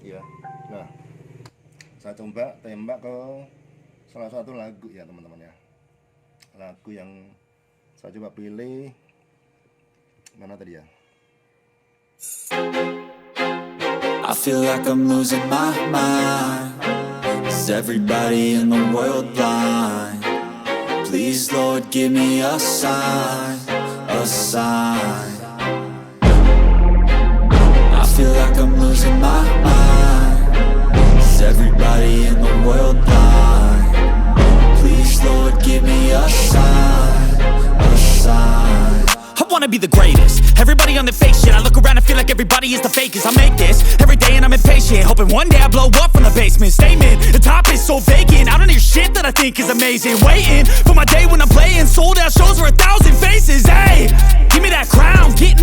Ya. Nah, saya coba tembak ke salah satu lagu ya teman-teman ya. Lagu yang saya coba pilih mana tadi ya? I feel like I'm losing my mind. Is everybody in the world blind? Please, Lord, give me a sign, a sign. I feel like I'm losing my mind. Is everybody in the world blind? Please, Lord, give me a sign, a sign. I wanna be the greatest. Everybody on the fake shit. I look around and feel like everybody is the fakest. I make this every day and I'm impatient, hoping one day I blow up from the basement. Statement, the top is so vacant. I don't hear shit that I think is amazing. Waiting for my day when I'm playing sold out shows for 1,000 faces. Hey, give me that crown, getting